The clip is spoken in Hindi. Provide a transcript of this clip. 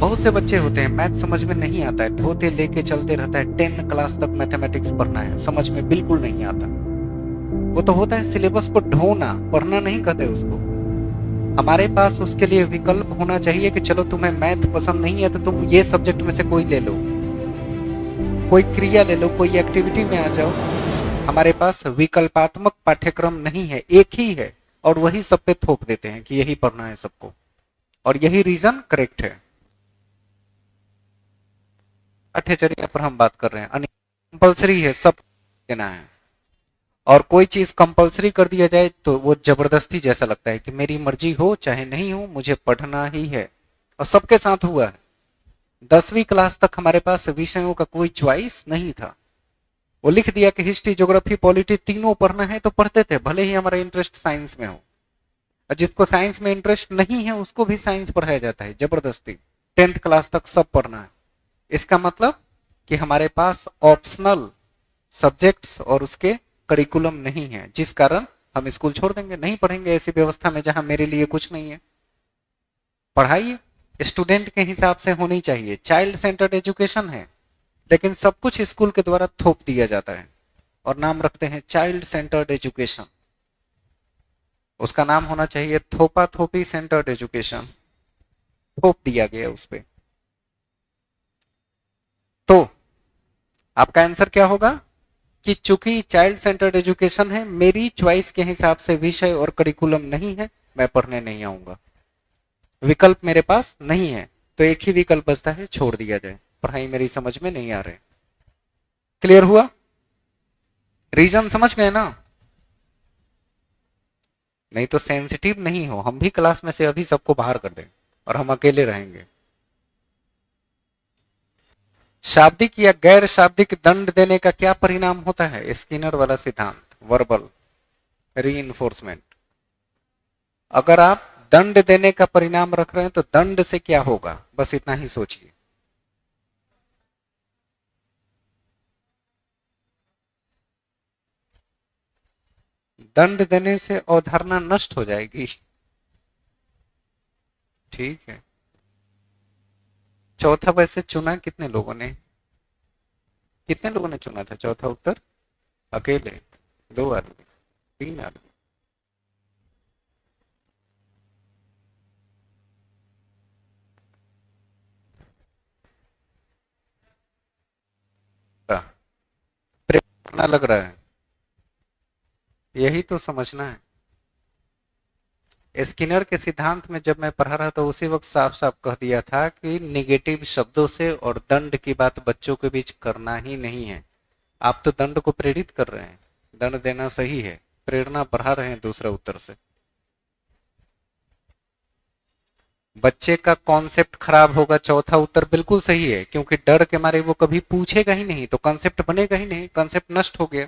बहुत से बच्चे होते हैं मैथ समझ में नहीं आता है, ढोते लेके चलते रहता है, 10 क्लास तक मैथमेटिक्स पढ़ना है, समझ में बिल्कुल नहीं आता। वो तो होता है सिलेबस को ढोना, पढ़ना नहीं कहते उसको। हमारे पास उसके लिए विकल्प होना चाहिए कि चलो तुम्हें मैथ पसंद नहीं है तो तुम ये सब्जेक्ट में से कोई ले लो, कोई क्रिया ले लो, कोई एक्टिविटी में आ जाओ। हमारे पास विकल्पात्मक पाठ्यक्रम नहीं है, एक ही है, और वही सब पे थोप देते हैं कि यही पढ़ना है सबको, और यही रीजन करेक्ट है। अठचर्या पर हम बात कर रहे हैं, कंपल्सरी है, सब देना है। और कोई चीज कंपल्सरी कर दिया जाए तो वो जबरदस्ती जैसा लगता है कि मेरी मर्जी हो चाहे नहीं हो, मुझे पढ़ना ही है। और सबके साथ हुआ है। 10वीं क्लास तक हमारे पास विषयों का कोई च्वाइस नहीं था। वो लिख दिया कि हिस्ट्री, ज्योग्राफी, पॉलिटी तीनों पढ़ना है तो पढ़ते थे, भले ही हमारा इंटरेस्ट साइंस में हो। और जिसको साइंस में इंटरेस्ट नहीं है उसको भी साइंस पढ़ाया जाता है जबरदस्ती। 10th क्लास तक सब पढ़ना है। इसका मतलब कि हमारे पास ऑप्शनल सब्जेक्ट्स और उसके करिकुलम नहीं है, जिस कारण हम स्कूल छोड़ देंगे, नहीं पढ़ेंगे ऐसी व्यवस्था में जहां मेरे लिए कुछ नहीं है। पढ़ाई स्टूडेंट के हिसाब से होनी चाहिए, चाइल्ड सेंटर्ड एजुकेशन है, लेकिन सब कुछ स्कूल के द्वारा थोप दिया जाता है और नाम रखते हैं चाइल्ड सेंटर्ड एजुकेशन। उसका नाम होना चाहिए थोपा थोपी सेंटर्ड एजुकेशन, थोप दिया गया उस पर। तो आपका आंसर क्या होगा कि चूंकि चाइल्ड सेंटर्ड एजुकेशन है, मेरी चॉइस के हिसाब से विषय और करिकुलम नहीं है, मैं पढ़ने नहीं आऊंगा। विकल्प मेरे पास नहीं है, तो एक ही विकल्प बचता है, छोड़ दिया जाए, पढ़ाई मेरी समझ में नहीं आ रही। क्लियर हुआ? रीजन समझ गए ना? नहीं तो सेंसिटिव नहीं हो, हम भी क्लास में से अभी सबको बाहर कर दें और हम अकेले रहेंगे। शाब्दिक या गैर शाब्दिक दंड देने का क्या परिणाम होता है? स्किनर वाला सिद्धांत, वर्बल रीइंफोर्समेंट। अगर आप दंड देने का परिणाम रख रहे हैं तो दंड से क्या होगा, बस इतना ही सोचिए। दंड देने से अवधारणा नष्ट हो जाएगी। ठीक है। चौथा वैसे चुना कितने लोगों ने? कितने लोगों ने चुना था चौथा उत्तर? अकेले? 2 आदमी? 3 आदमी? प्रेरणा लग रहा है, यही तो समझना है। स्किनर के सिद्धांत में जब मैं पढ़ा रहा था उसी वक्त साफ साफ कह दिया था कि निगेटिव शब्दों से और दंड की बात बच्चों के बीच करना ही नहीं है। आप तो दंड को प्रेरित कर रहे हैं, दंड देना सही है, प्रेरणा बढ़ा रहे हैं दूसरा उत्तर से। बच्चे का कॉन्सेप्ट खराब होगा, चौथा उत्तर बिल्कुल सही है, क्योंकि डर के मारे वो कभी पूछेगा ही नहीं, तो कॉन्सेप्ट बनेगा ही नहीं, कॉन्सेप्ट नष्ट हो गया।